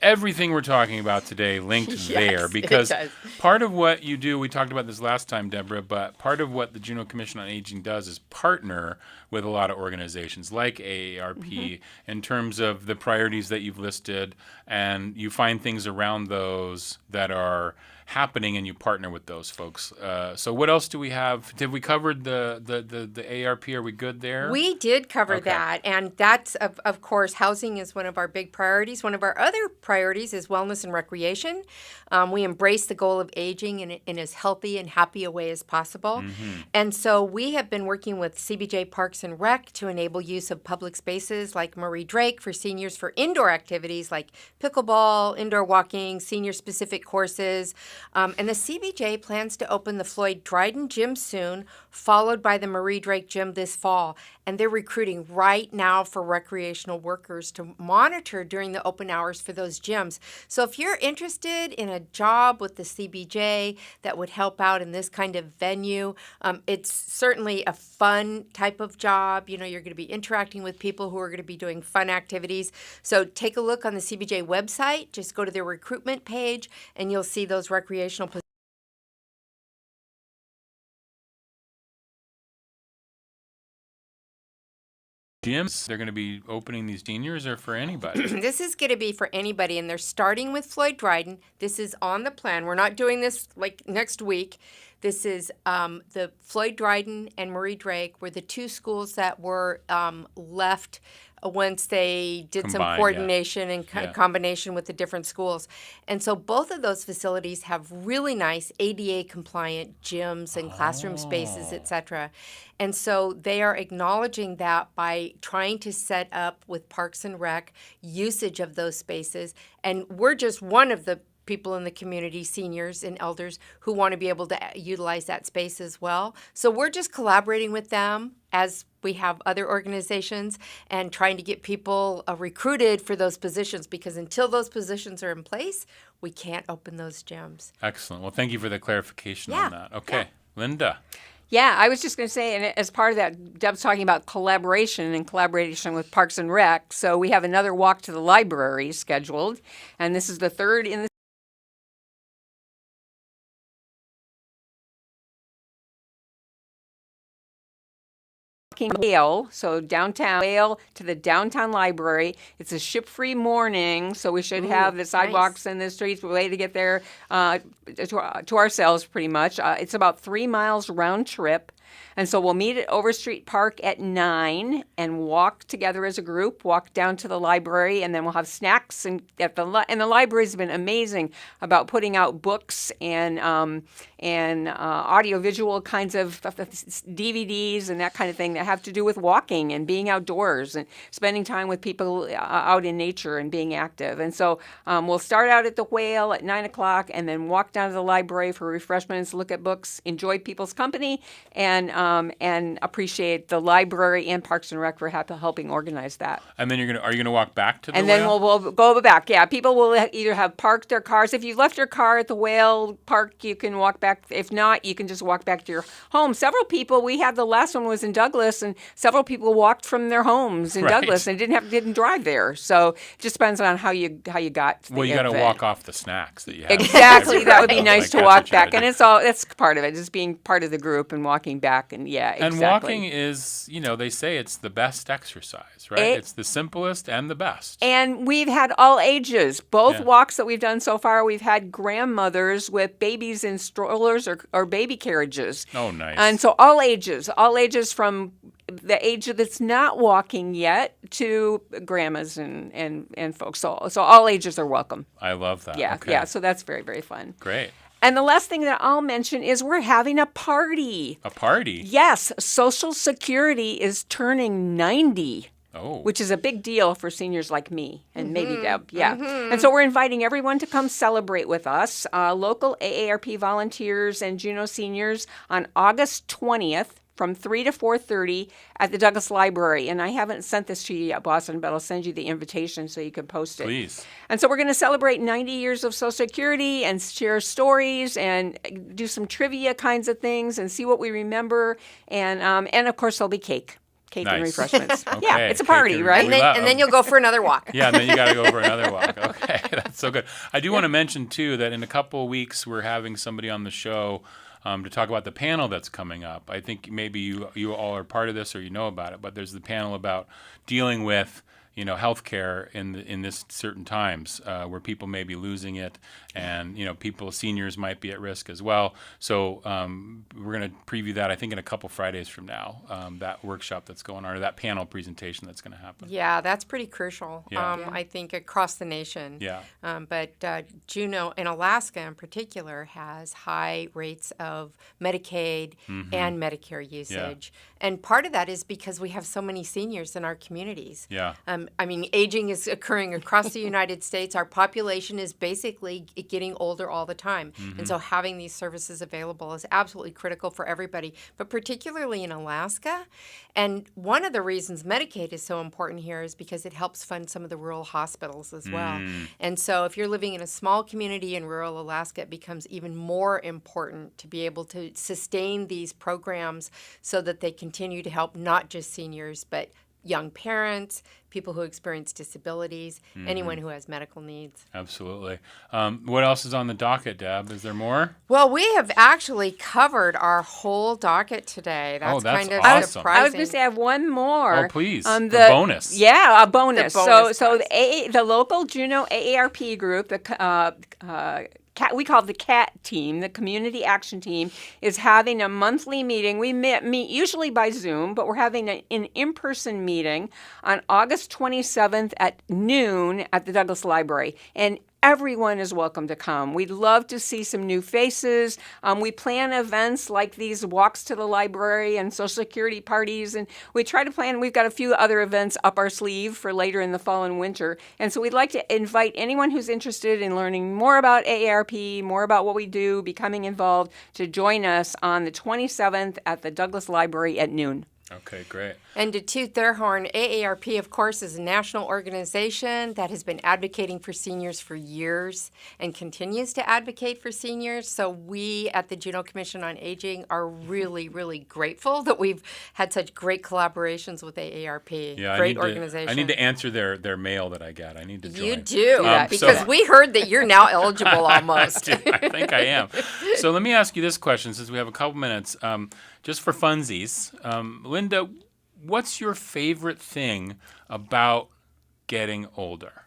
everything we're talking about today linked there. it Because does. part of what you do, we talked about this last time, Deborah, but part of what the Juneau Commission on Aging does is partner with a lot of organizations like AARP in terms of the priorities that you've listed, and you find things around those that are happening and you partner with those folks. So what else do we have? Did we cover the AARP? Are we good there? We did cover Okay. that, and that's, of course, housing is one of our big priorities. One of our other priorities is wellness and recreation. We embrace the goal of aging in as healthy and happy a way as possible. And so we have been working with CBJ Parks and Rec to enable use of public spaces like Marie Drake for seniors for indoor activities like pickleball, indoor walking, senior-specific courses. And the CBJ plans to open the Floyd Dryden Gym soon, followed by the Marie Drake Gym this fall. And they're recruiting right now for recreational workers to monitor during the open hours for those gyms. So if you're interested in a job with the CBJ that would help out in this kind of venue, it's certainly a fun type of job. You know, you're going to be interacting with people who are going to be doing fun activities. So take a look on the CBJ website. Just go to their recruitment page, and you'll see those recreational positions. Gyms, they're going to be opening these seniors or for anybody? This is going to be for anybody, and they're starting with Floyd Dryden. This is on the plan. We're not doing this like next week. This is the Floyd Dryden and Marie Drake were the two schools that were left once they did some Combined, coordination and Yeah. combination with the different schools. And so both of those facilities have really nice ADA compliant gyms and classroom spaces, et cetera. And so they are acknowledging that by trying to set up with Parks and Rec usage of those spaces. And we're just one of the people in the community, seniors and elders, who want to be able to utilize that space as well. So we're just collaborating with them as we have other organizations and trying to get people recruited for those positions, because until those positions are in place, we can't open those gyms. Excellent. Well, thank you for the clarification Yeah, on that. Okay. Linda. Yeah, I was just going to say, and as part of that, Deb's talking about collaboration and collaboration with Parks and Rec. So we have another walk to the library scheduled, and this is the third in the Whale, so downtown Whale to the downtown library. It's a ship-free morning, so we should have the sidewalks and the streets way to get there to ourselves, pretty much. It's about 3 miles round trip. And so we'll meet at Overstreet Park at 9 and walk together as a group, walk down to the library, and then we'll have snacks. And the library's been amazing about putting out books and audiovisual kinds of DVDs and that kind of thing that have to do with walking and being outdoors and spending time with people out in nature and being active. And so we'll start out at the Whale at 9 o'clock and then walk down to the library for refreshments, look at books, enjoy people's company, and and appreciate the library and Parks and Rec for helping organize that. And then are you gonna walk back to the And whale? then we'll go back. Yeah, people will either have parked their cars. If you left your car at the whale park, you can walk back. If not, you can just walk back to your home. Several people, we had the last one was in Douglas, and several people walked from their homes in Right. Douglas and didn't drive there. So it just depends on how you got to the Well, you got to event. walk off the snacks that you have. Exactly. That would be nice Like, to that's walk what you gotta back. And do. that's part of it, just being part of the group and walking back. And exactly. And walking is, they say it's the best exercise, right? It's the simplest and the best. And we've had all ages. Both Yeah. walks that we've done so far, we've had grandmothers with babies in strollers or baby carriages. Oh, nice. And so all ages from the age that's not walking yet to grandmas and folks. So all ages are welcome. I love that. Yeah, Okay. yeah. So that's very, very fun. Great. And the last thing that I'll mention is we're having a party. A party? Yes, Social Security is turning 90. Oh. Which is a big deal for seniors like me and maybe Deb. Yeah. And so we're inviting everyone to come celebrate with us, local AARP volunteers and Juneau seniors on August 20th from 3 to 4:30 at the Douglas Library. And I haven't sent this to you yet, Boston, but I'll send you the invitation so you can post it. Please. And so we're going to celebrate 90 years of Social Security and share stories and do some trivia kinds of things and see what we remember. And of course, there'll be cake. Cake and Nice. refreshments. Okay, Yeah, it's a cake party, and- right? we love- And then you'll go for another walk. Yeah, and then you got to go for another walk. Okay, that's so good. I do want to mention, too, that in a couple of weeks, we're having somebody on the show to talk about the panel that's coming up. I think maybe you all are part of this or you know about it, but there's the panel about dealing with healthcare in this certain times where people may be losing it, and seniors might be at risk as well. So we're going to preview that, I think, in a couple Fridays from now. That workshop that's going on, or that panel presentation that's going to happen. Yeah, that's pretty crucial. Yeah. I think across the nation. Yeah. But Juneau, in Alaska in particular, has high rates of Medicaid and Medicare usage. And part of that is because we have so many seniors in our communities. Yeah. Aging is occurring across the United States. Our population is basically getting older all the time. And so having these services available is absolutely critical for everybody, but particularly in Alaska. And one of the reasons Medicaid is so important here is because it helps fund some of the rural hospitals as well. And so if you're living in a small community in rural Alaska, it becomes even more important to be able to sustain these programs so that they continue to help not just seniors, but young parents, people who experience disabilities, anyone who has medical needs. Absolutely. What else is on the docket, Deb? Is there more? Well, we have actually covered our whole docket today. That's, that's kind of awesome. surprising. I was going to say I have one more. Oh, please. The A bonus. Yeah, a bonus. The bonus so prize. the local Juneau AARP group, we call it the CAT team, the Community Action Team, is having a monthly meeting. We meet usually by Zoom, but we're having an in-person meeting on August 27th at noon at the Douglas Library. And everyone is welcome to come. We'd love to see some new faces. We plan events like these walks to the library and Social Security parties, and we try to plan. We've got a few other events up our sleeve for later in the fall and winter. And so we'd like to invite anyone who's interested in learning more about AARP, more about what we do, becoming involved, to join us on the 27th at the Douglas Library at noon. Okay, great. And to toot their horn, AARP, of course, is a national organization that has been advocating for seniors for years and continues to advocate for seniors. So we at the Juneau Commission on Aging are really, really grateful that we've had such great collaborations with AARP. Yeah, Great organization. I need to answer their mail that I get. I need to join. You do, because so- we heard that you're now eligible almost. I think I am. So let me ask you this question, since we have a couple minutes, just for funsies. Linda, what's your favorite thing about getting older?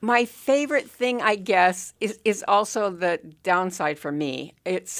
My favorite thing, I guess, is also the downside for me. It's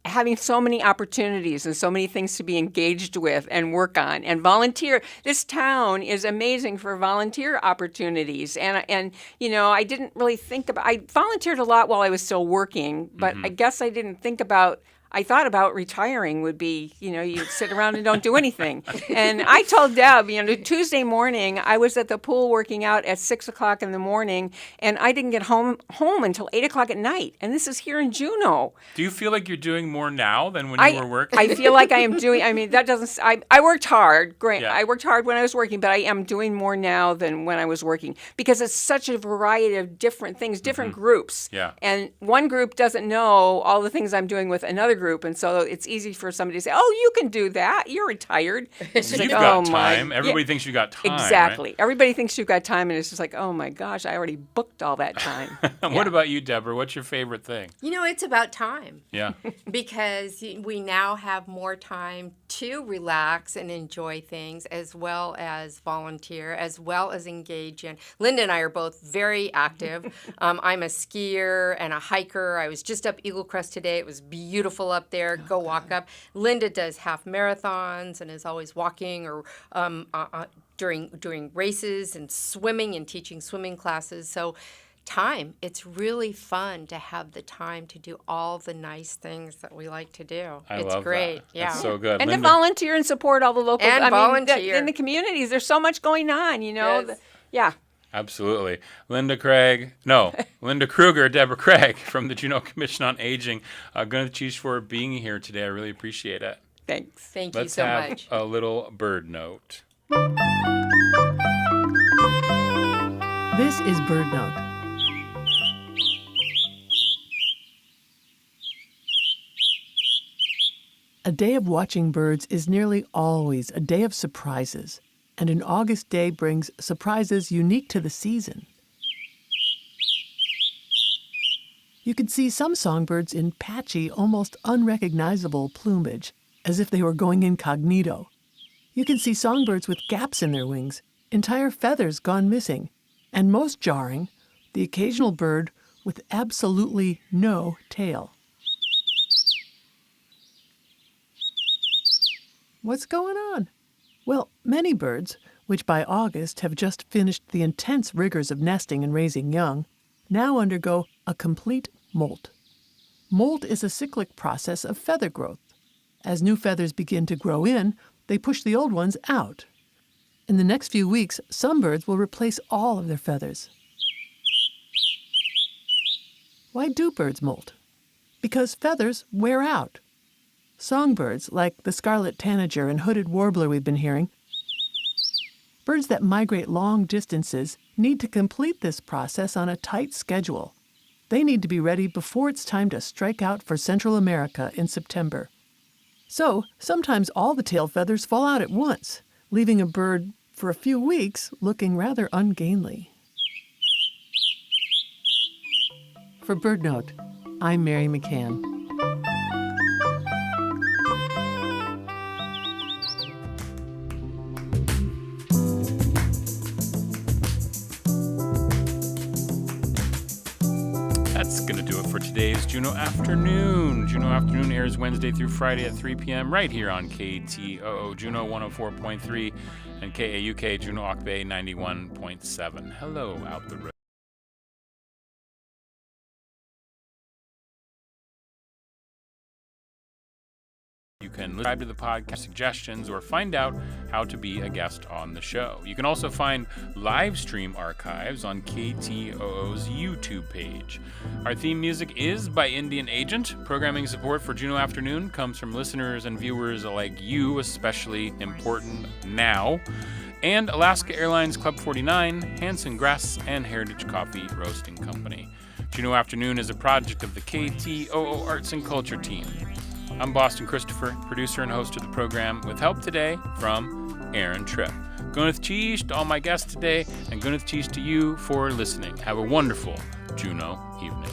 having so many opportunities and so many things to be engaged with and work on and volunteer. This town is amazing for volunteer opportunities. And I didn't really think about, I volunteered a lot while I was still working, but I guess I didn't think about I thought about retiring would be, you sit around and don't do anything. And I told Deb, Tuesday morning, I was at the pool working out at 6 o'clock in the morning, and I didn't get home until 8 o'clock at night. And this is here in Juneau. Do you feel like you're doing more now than when you were working? I feel like I am doing, I worked hard. Great. Yeah. I worked hard when I was working, but I am doing more now than when I was working because it's such a variety of different things, different groups. Yeah. And one group doesn't know all the things I'm doing with another group, and so it's easy for somebody to say, "Oh, you can do that. You're retired." It's just You've like, got oh time. my. Everybody thinks you got time. Exactly. Right? Everybody thinks you've got time, and it's just like, oh my gosh, I already booked all that time. What about you, Deborah? What's your favorite thing? It's about time. Yeah. Because we now have more time to relax and enjoy things as well as volunteer, as well as engage in. Linda and I are both very active. I'm a skier and a hiker. I was just up Eagle Crest today. It was beautiful up there. Go walk up. Linda does half marathons and is always walking or during races and swimming and teaching swimming classes. So time. It's really fun to have the time to do all the nice things that we like to do. I it's love great. that. Yeah. That's so good. And Linda? to volunteer and support all the local volunteer in the communities. There's so much going on, Yes. Yeah. Absolutely. Linda Kruger, Deborah Craig from the Juneau Commission on Aging. Gwyneth Cheese for being here today. I really appreciate it. Thanks. Thank you Let's so have much. a little bird note. This is Bird Note. A day of watching birds is nearly always a day of surprises, and an August day brings surprises unique to the season. You can see some songbirds in patchy, almost unrecognizable plumage, as if they were going incognito. You can see songbirds with gaps in their wings, entire feathers gone missing, and most jarring, the occasional bird with absolutely no tail. What's going on? Well, many birds, which by August have just finished the intense rigors of nesting and raising young, now undergo a complete molt. Molt is a cyclic process of feather growth. As new feathers begin to grow in, they push the old ones out. In the next few weeks, some birds will replace all of their feathers. Why do birds molt? Because feathers wear out. Songbirds, like the scarlet tanager and hooded warbler we've been hearing, birds that migrate long distances need to complete this process on a tight schedule. They need to be ready before it's time to strike out for Central America in September. So, sometimes all the tail feathers fall out at once, leaving a bird for a few weeks looking rather ungainly. For Bird Note, I'm Mary McCann. That's going to do it for today's Juneau Afternoon. Juneau Afternoon airs Wednesday through Friday at 3 p.m. right here on KTOO Juneau 104.3 and KAUK Juneau Akbe 91.7. Hello out the road. You can subscribe to the podcast, suggestions, or find out how to be a guest on the show. You can also find live stream archives on KTOO's YouTube page. Our theme music is by Indian Agent. Programming support for Juneau Afternoon comes from listeners and viewers like you, especially important now. And Alaska Airlines Club 49, Hanson Grass, and Heritage Coffee Roasting Company. Juneau Afternoon is a project of the KTOO Arts and Culture team. I'm Boston Christopher, producer and host of the program, with help today from Aaron Tripp. Gwyneth Cheese to all my guests today, and Gwyneth Cheese to you for listening. Have a wonderful Juneau evening.